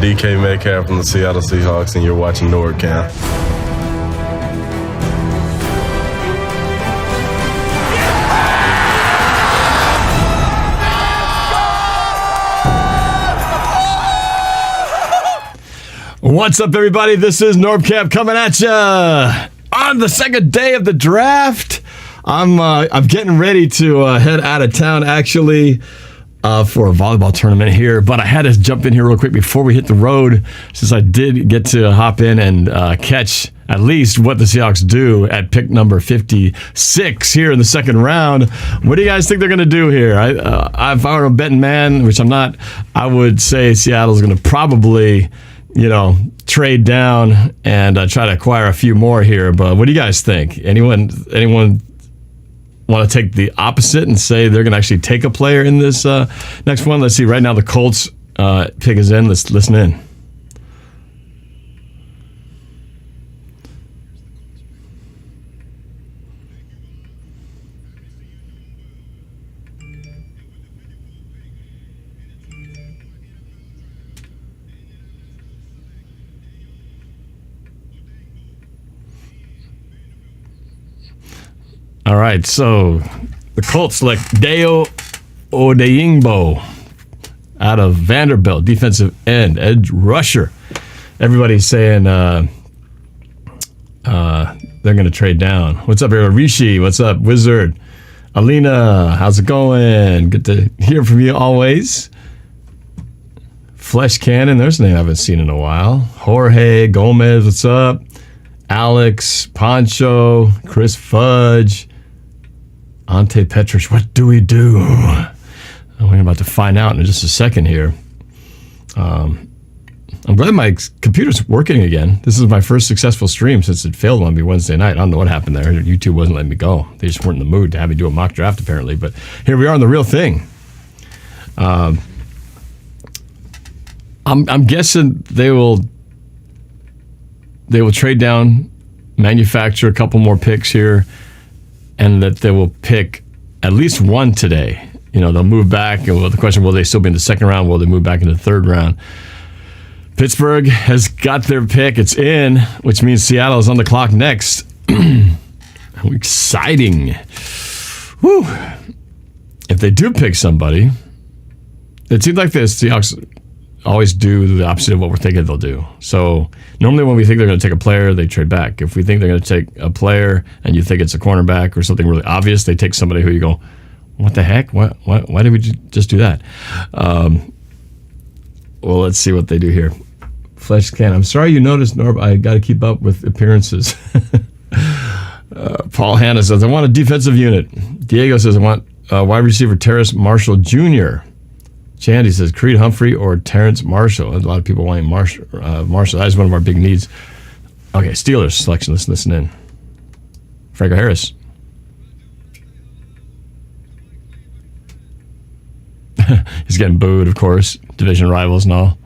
DK Metcalf from the Seattle Seahawks, and you're watching NorbCam. What's up, everybody? This is NorbCam coming at you on the second day of the draft. I'm getting ready to head out of town, actually, for a volleyball tournament here. But I had to jump in here real quick before we hit the road, since I did get to hop in and catch at least what the Seahawks do at pick number 56 here in the second round. What do you guys think they're going to do here? If I were a betting man, which I'm not, I would say Seattle's going to probably, trade down and try to acquire a few more here. But what do you guys think? Anyone want to take the opposite and say they're going to actually take a player in this next one? Let's see. Right now, the Colts pick is in. Let's listen in. All right, so the Colts select Dayo Odeyingbo out of Vanderbilt, defensive end, edge rusher. Everybody's saying they're going to trade down. What's up, everyone? Rishi, what's up? Wizard. Alina, how's it going? Good to hear from you always. Flesh Cannon, there's a name I haven't seen in a while. Jorge Gomez, what's up? Alex, Poncho, Chris Fudge, Ante Petrus, what do we do? We're about to find out in just a second here. I'm glad my computer's working again. This is my first successful stream since it failed on me Wednesday night. I don't know what happened there. YouTube wasn't letting me go. They just weren't in the mood to have me do a mock draft, apparently. But here we are on the real thing. I'm guessing they will trade down, manufacture a couple more picks here, and that they will pick at least one today. They'll move back, and the question, will they still be in the second round? Will they move back into the third round? Pittsburgh has got their pick. It's in, which means Seattle is on the clock next. Exciting. Whew. If they do pick somebody, it seems like the Seahawks always do the opposite of what we're thinking they'll do. So normally when we think they're going to take a player, they trade back. If we think they're going to take a player and you think it's a cornerback or something really obvious, they take somebody who you go, what the heck? Why did we just do that? Well, let's see what they do here. Flesh Can. I'm sorry you noticed, Norb. I got to keep up with appearances. Paul Hanna says, I want a defensive unit. Diego says, I want wide receiver Terrace Marshall Jr. Chandy says Creed Humphrey or Terrence Marshall. A lot of people wanting Marshall. That is one of our big needs. Okay, Steelers selection. Let's listen in. Franco Harris. He's getting booed, of course. Division rivals and all.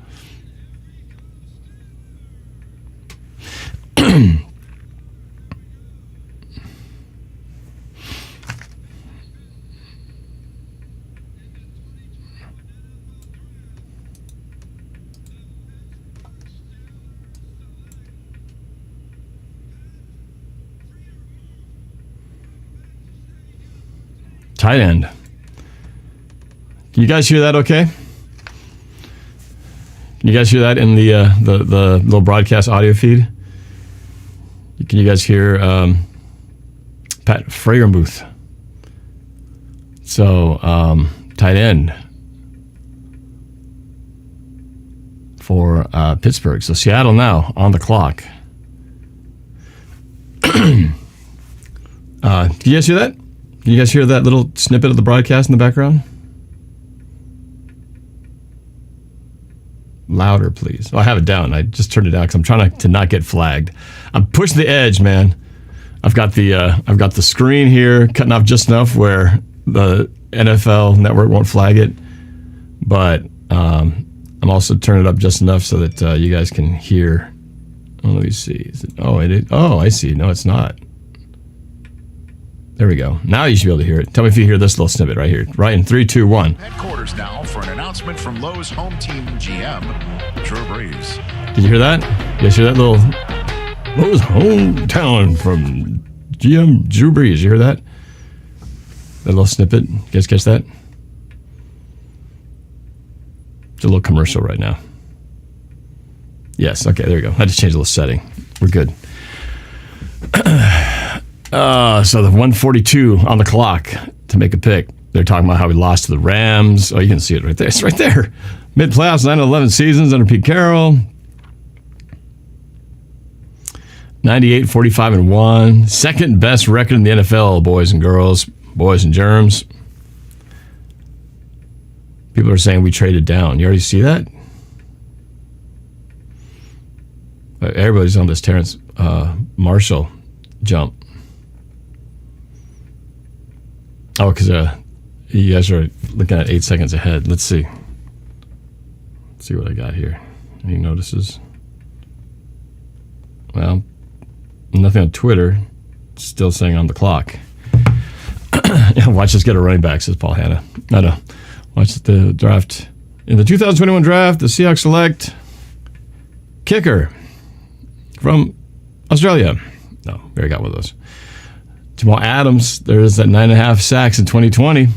Tight end. Can you guys hear that okay? Can you guys hear that in the little broadcast audio feed? Can you guys hear Pat Freiermuth? So, tight end for Pittsburgh. So Seattle now on the clock. Can you guys hear that? Can you guys hear that little snippet of the broadcast in the background? Louder, please. Oh, I have it down. I just turned it down because I'm trying to not get flagged. I'm pushing the edge, man. I've got the screen here cutting off just enough where the NFL network won't flag it, but I'm also turning it up just enough so that you guys can hear. Oh, let me see. Is it? Oh, it is. Oh, I see. No, it's not. There we go. Now you should be able to hear it. Tell me if you hear this little snippet right here. Right in 3, 2, 1. Headquarters now for an announcement from Lowe's home team GM, Drew Brees. Did you hear that? You guys hear that little Lowe's hometown from GM Drew Brees? You hear that? That little snippet? You guys catch that? It's a little commercial right now. Yes, okay, there we go. I just changed a little setting. We're good. So the 1:42 on the clock to make a pick. They're talking about how we lost to the Rams. Oh, you can see it right there. It's right there. Mid-playoffs, 9-11 seasons under Pete Carroll. 98, 45-1. Second best record in the NFL, boys and girls, boys and germs. People are saying we traded down. You already see that? Everybody's on this Terrence Marshall jump. Oh, because you guys are looking at 8 seconds ahead. Let's see. Let's see what I got here. Any notices? Well, nothing on Twitter. It's still saying on the clock. Watch us get a running back, says Paul Hanna. No. Watch the draft. In the 2021 draft, the Seahawks select kicker from Australia. No, we already got one of those. Jamal Adams, there's that 9.5 sacks in 2020.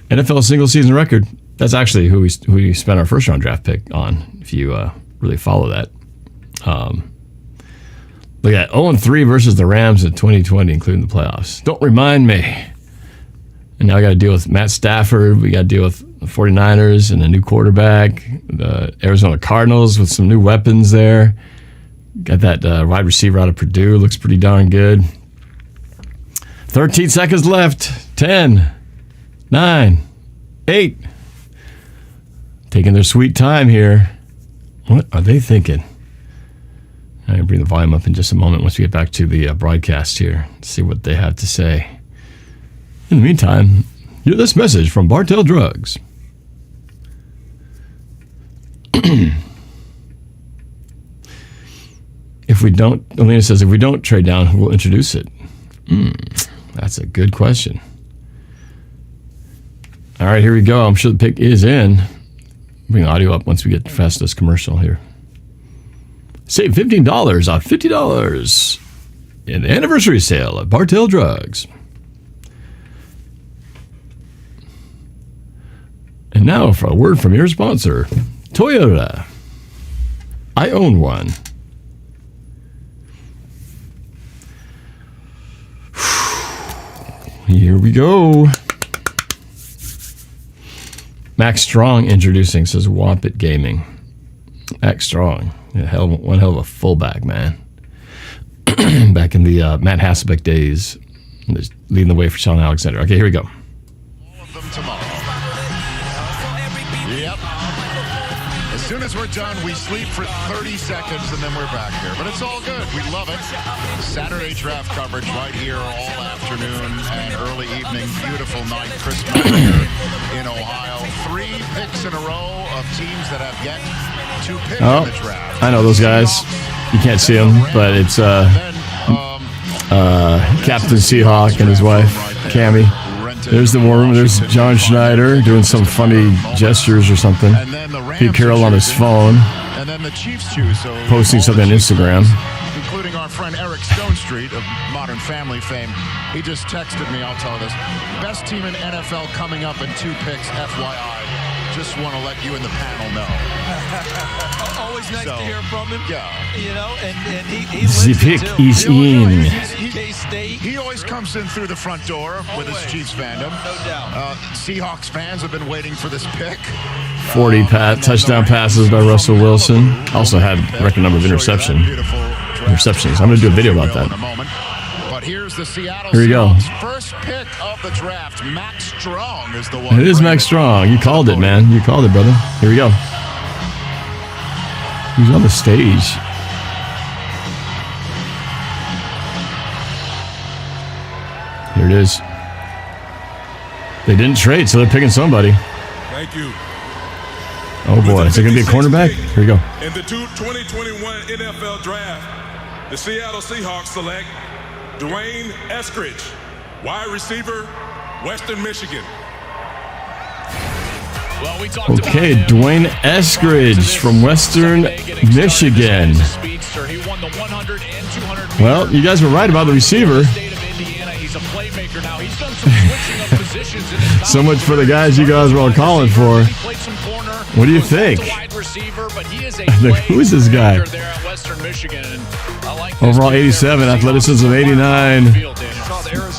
NFL single season record. That's actually who we spent our first round draft pick on, if you really follow that. Look at 0-3 versus the Rams in 2020, including the playoffs. Don't remind me. And now I got to deal with Matt Stafford. We got to deal with the 49ers and a new quarterback. The Arizona Cardinals with some new weapons there. Got that wide receiver out of Purdue. Looks pretty darn good. 13 seconds left. 10, 9, 8. Taking their sweet time here. What are they thinking? I'm going to bring the volume up in just a moment once we get back to the broadcast here. See what they have to say. In the meantime, hear this message from Bartell Drugs. Alina says, if we don't trade down, we'll introduce it. That's a good question. All right, here we go. I'm sure the pick is in. Bring the audio up once we get past this commercial here. Save $15 off $50 in the anniversary sale at Bartell Drugs. And now for a word from your sponsor, Toyota. I own one. Here we go. Max Strong introducing, says Wampet Gaming. Max Strong. One hell of a fullback, man. Back in the Matt Hasselbeck days. Leading the way for Sean Alexander. Okay, here we go. All of them tomorrow. Yep. As soon as we're done, we sleep for 30 seconds and then we're back here. But it's all good. We love it. Saturday draft coverage right here all afternoon and early evening. Beautiful night. Crisp night here in Ohio. 3 picks in a row of teams that have yet to pick in the draft. I know those guys. You can't see them, but it's Captain Seahawk and his wife, Cammie. There's the war room. There's John Schneider doing some funny gestures or something. Pete Carroll on his phone, posting something on Instagram. Including our friend Eric Stonestreet of Modern Family fame. He just texted me, I'll tell you this. Best team in NFL coming up in 2 picks, FYI. Just want to let you in the panel know. Always nice to hear from him. Yeah. You know, and he The pick is in. He always comes in through the front door with his Chiefs fandom. No doubt. Seahawks fans have been waiting for this pick. 40 touchdown passes by Russell Wilson. Also had record number of interceptions. I'm going to do a video about that. But here's the Seattle Here we go. Seahawks first pick of the draft. Max Strong is the one. It is Max Strong. You called it, man. You called it, brother. Here we go. He's on the stage. Here it is. They didn't trade, so they're picking somebody. Thank you. Oh boy, is it going to be a cornerback? Here we go. In the 2021 NFL Draft, the Seattle Seahawks select Dwayne Eskridge, Wide receiver, Western Michigan. Well, we talked Okay, about him. Dwayne Eskridge from Western Michigan. He won the 100 and 200 Well, you guys were right about the receiver. State of Indiana. He's a playmaker now. He's done some switching of positions in his So much for the guys you guys were all calling for. He played some corner. What do you Goes back to think? wide receiver, but he is a Who is this guy? playmaker there at Western Michigan. And I like this Overall kid there. 87, Seahawks athleticism of 89. Field, Daniel.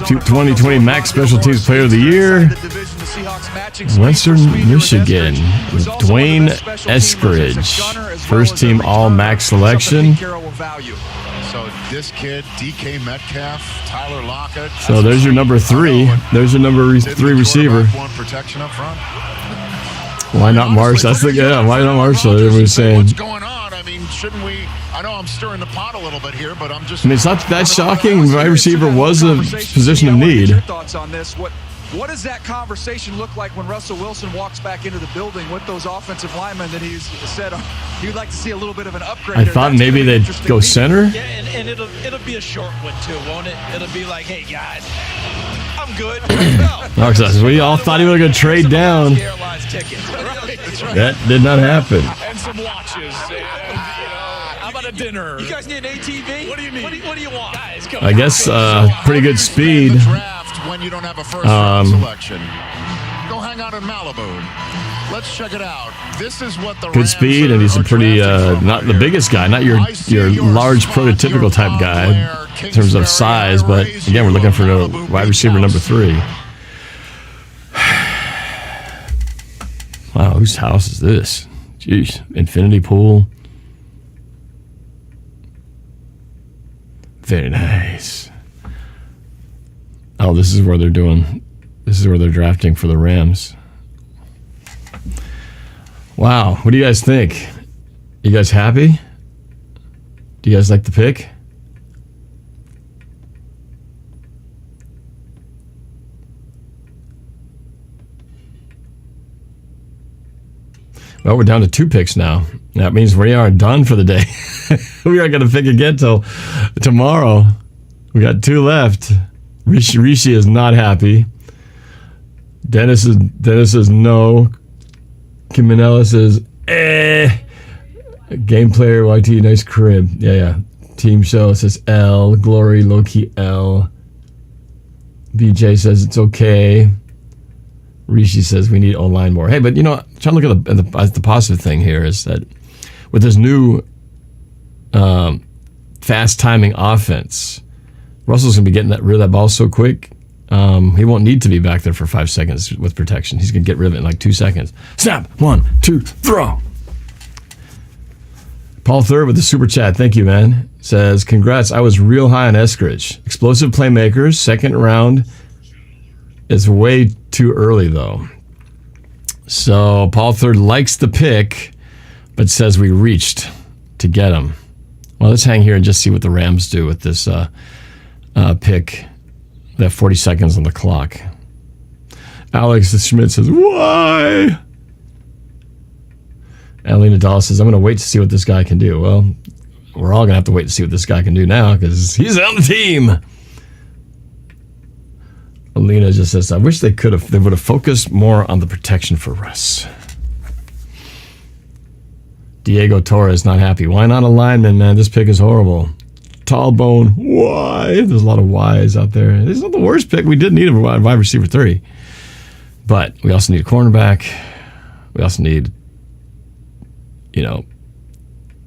2020 Max Special Teams Player of the Year. Western Michigan with Dwayne Eskridge. First team All-Max selection. So this kid, DK Metcalf, Tyler Lockett. So there's your number 3. There's your number 3 receiver. One protection up front. Why not Marshall? That's the guy. Why not Marshall? Everybody was saying. What's going on? I mean, shouldn't we? I know I'm stirring the pot a little bit here, but I'm just. I mean, it's not that shocking. Wide receiver was a position of need. Your thoughts on this? What does that conversation look like when Russell Wilson walks back into the building with those offensive linemen that he's said he'd like to see a little bit of an upgrade? I thought maybe they'd go center. Yeah, and it'll be a short one too, won't it? It'll be like, hey guys, I'm good. No, we all thought he was going to trade down. Airlines tickets. Right. That did not happen. And some watches. How about a dinner? You guys need an ATV? What do you need? What do you want? Guys, come I guess pretty good speed. When you don't have a first round selection, go hang out in Malibu. Let's check it out. This is what the Good Rams speed, and he's a are pretty drafting from not right the here. biggest guy, not your large prototypical type guy in terms of size, but again, we're looking for a wide receiver number 3. Wow, whose house is this? Jeez, infinity pool. Very nice. Oh, this is where they're doing. This is where they're drafting for the Rams. Wow, what do you guys think? You guys happy? Do you guys like the pick? Well, we're down to 2 picks now. That means we are done for the day. We aren't going to pick again till tomorrow. We got 2 left. Rishi is not happy. Dennis says no. Kim Manella says Game player YT, nice crib. Yeah. Team show says L. Glory, low key L. BJ says it's okay. Rishi says we need O-line more. Hey, but you know, trying to look at the positive thing here is that with this new fast timing offense, Russell's going to be getting rid of that ball so quick. He won't need to be back there for 5 seconds with protection. He's going to get rid of it in like 2 seconds. Snap, 1, 2, throw. Paul Third with the super chat. Thank you, man. Says, congrats. I was real high on Eskridge. Explosive playmakers. Second round is way too early, though. So Paul Third likes the pick, but says we reached to get him. Well, let's hang here and just see what the Rams do with this pick. They have 40 seconds on the clock. Alex Schmidt says, why? Alina Dallas says, I'm going to wait to see what this guy can do. Well, we're all going to have to wait to see what this guy can do now because he's on the team. Alina just says, I wish they would have focused more on the protection for Russ. Diego Torres not happy. Why not a lineman, man? This pick is horrible. Tall bone, why? There's a lot of whys out there. This is not the worst pick. We did need a wide receiver 3. But we also need a cornerback. We also need,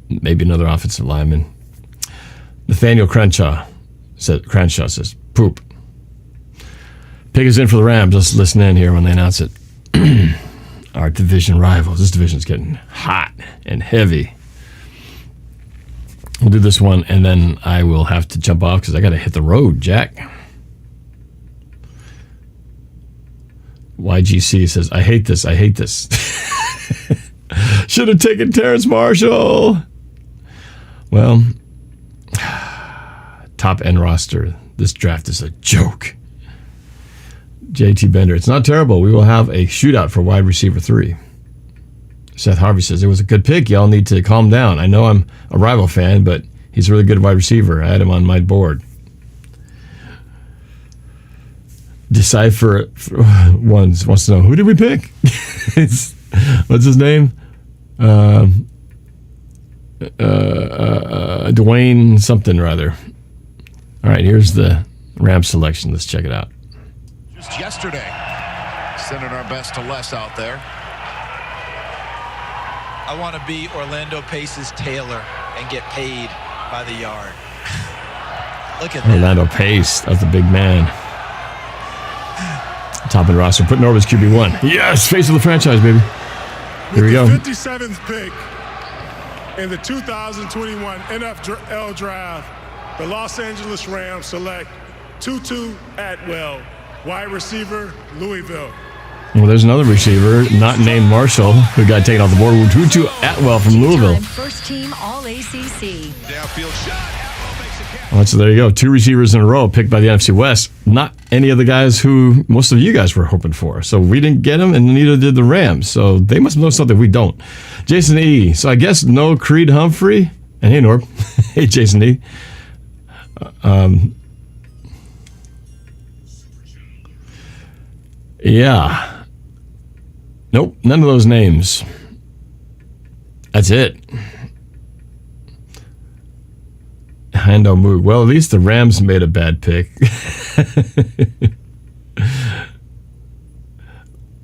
maybe another offensive lineman. Nathaniel Crenshaw says, poop. Pick is in for the Rams. Let's listen in here when they announce it. Our division rivals. This division's getting hot and heavy. We'll do this one, and then I will have to jump off because I got to hit the road, Jack. YGC says, I hate this. Should have taken Terrence Marshall. Well, top end roster. This draft is a joke. JT Bender, it's not terrible. We will have a shootout for wide receiver 3. Seth Harvey says, it was a good pick. Y'all need to calm down. I know I'm a rival fan, but he's a really good wide receiver. I had him on my board. Decipher wants to know, who did we pick? What's his name? Dwayne something or other. All right, here's the Rams selection. Let's check it out. Just yesterday, sending our best to Les out there. I want to be Orlando Pace's Taylor and get paid by the yard. Look at that. Orlando Pace, that's the big man. Top of the roster. Put Norb as QB1. Yes, face of the franchise, baby. Here we go. With the 57th pick in the 2021 NFL Draft, the Los Angeles Rams select Tutu Atwell, wide receiver, Louisville. Well, there's another receiver, not named Marshall, who got taken off the board. Tutu Atwell from Louisville. First team All-ACC. Downfield shot. Well, so there you go. 2 receivers in a row picked by the NFC West. Not any of the guys who most of you guys were hoping for. So we didn't get them, and neither did the Rams. So they must know something we don't. Jason E. So I guess no Creed Humphrey. And hey, Norb. Hey, Jason E. Yeah. Nope, none of those names. That's it. Hando Moog. Well, at least the Rams made a bad pick.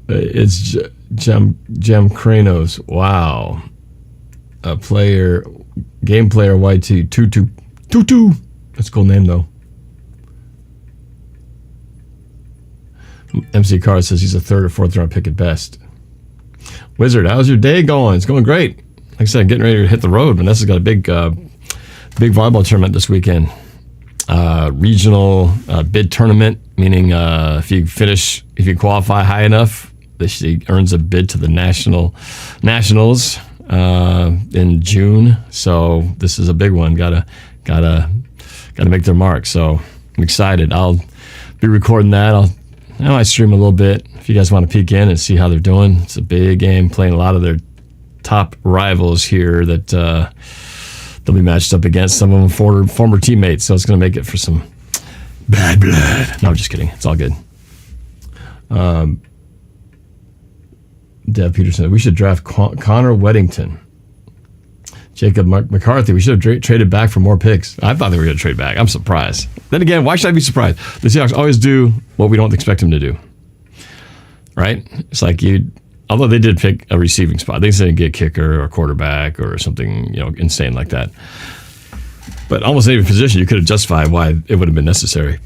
It's Jem Kranos. Wow. A player, game player, YT. Tutu. That's a cool name, though. MC Carr says he's a 3rd or 4th round pick at best. Wizard, how's your day going? It's going great. Like I said, getting ready to hit the road. Vanessa's got a big volleyball tournament this weekend. Regional bid tournament, meaning if you qualify high enough, she earns a bid to the nationals in June. So this is a big one. Gotta make their mark. So I'm excited. I'll be recording that. I might stream a little bit if you guys want to peek in and see how they're doing. It's a big game, playing a lot of their top rivals here that they'll be matched up against. Some of them former teammates, so it's going to make it for some bad blood. No, I'm just kidding. It's all good. Dev Peterson, we should draft Connor Weddington. Jacob McCarthy, we should have traded back for more picks. I thought they were going to trade back. I'm surprised. Then again, why should I be surprised? The Seahawks always do what we don't expect them to do. Right? It's like although they did pick a receiving spot, they didn't get a kicker or a quarterback or something, insane like that. But almost any position, you could have justified why it would have been necessary.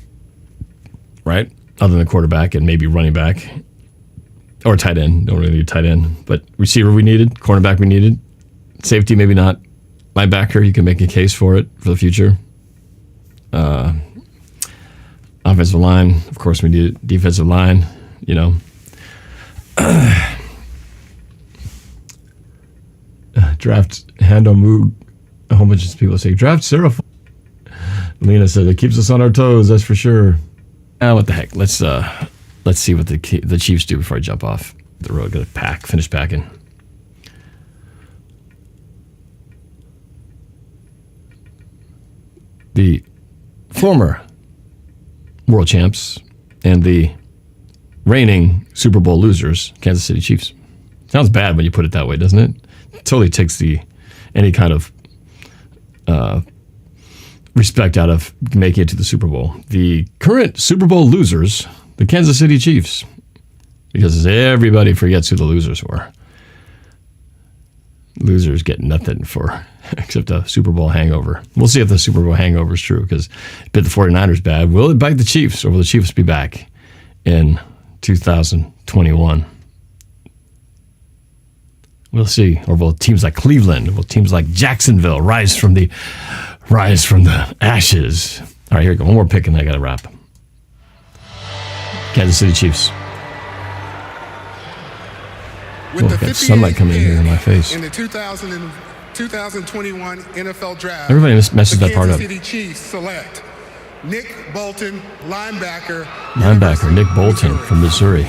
Right? Other than quarterback and maybe running back or tight end. Don't really need tight end. But receiver we needed, cornerback we needed. Safety, maybe not. Linebacker, you can make a case for it for the future. Offensive line, of course, we need defensive line, Draft Hando Moog. A whole bunch of people say, draft Sarah. Lena said, it keeps us on our toes, that's for sure. What the heck? Let's see what the Chiefs do before I jump off the road. Gotta finish packing. The former world champs and the reigning Super Bowl losers, Kansas City Chiefs. Sounds bad when you put it that way, doesn't it? It totally takes any kind of respect out of making it to the Super Bowl. The current Super Bowl losers, the Kansas City Chiefs, because everybody forgets who the losers were. Losers get nothing except a Super Bowl hangover. We'll see if the Super Bowl hangover is true, because it bit the 49ers bad. Will it bite the Chiefs, or will the Chiefs be back in 2021? We'll see. Or will teams like Cleveland, will teams like Jacksonville rise from the ashes? All right, here we go. One more pick and I got to wrap. Kansas City Chiefs. With the got sunlight coming in here in my face. In the 2021 NFL Draft, everybody messes that part up. The Kansas City Chiefs select Nick Bolton, linebacker. Nick Bolton from Missouri.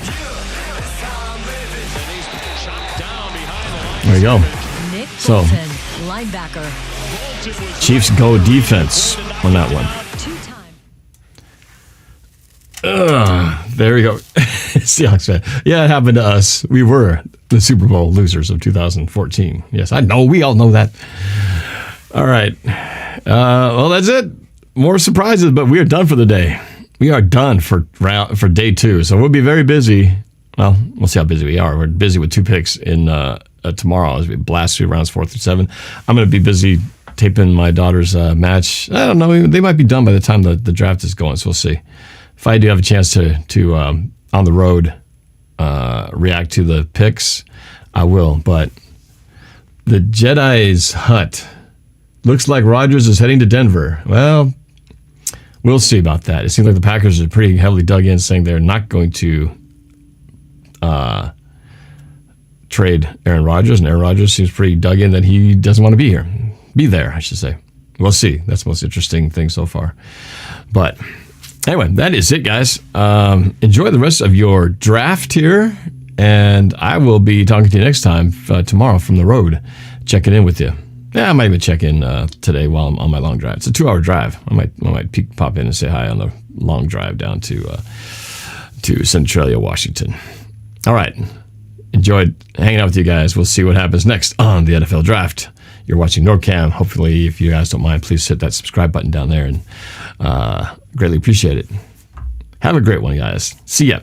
There you go. Nick So, Bolton, linebacker. Chiefs go defense on that one. There we go. Seahawks fan. Yeah, it happened to us. We were the Super Bowl losers of 2014. Yes, I know. We all know that. All right. Well, that's it. More surprises, but we are done for the day. We are done for day 2. So we'll be very busy. Well, we'll see how busy we are. We're busy with 2 picks in tomorrow as we blast through rounds 4 through 7. I'm going to be busy taping my daughter's match. I don't know. They might be done by the time the draft is going, so we'll see. If I do have a chance to on the road react to the picks, I will. But the Jedi's hut looks like Rodgers is heading to Denver. Well, we'll see about that. It seems like the Packers are pretty heavily dug in, saying they're not going to trade Aaron Rodgers, and Aaron Rodgers seems pretty dug in that he doesn't want to be there, I should say. We'll see. That's the most interesting thing so far. But anyway, that is it, guys. Enjoy the rest of your draft here, and I will be talking to you next time tomorrow from the road, checking in with you. Yeah, I might even check in today while I'm on my long drive. It's a 2-hour drive. I might pop in and say hi on the long drive down to Centralia, Washington. All right. Enjoyed hanging out with you guys. We'll see what happens next on the NFL Draft. You're watching NorbCam. Hopefully, if you guys don't mind, please hit that subscribe button down there, and greatly appreciate it. Have a great one, guys. See ya.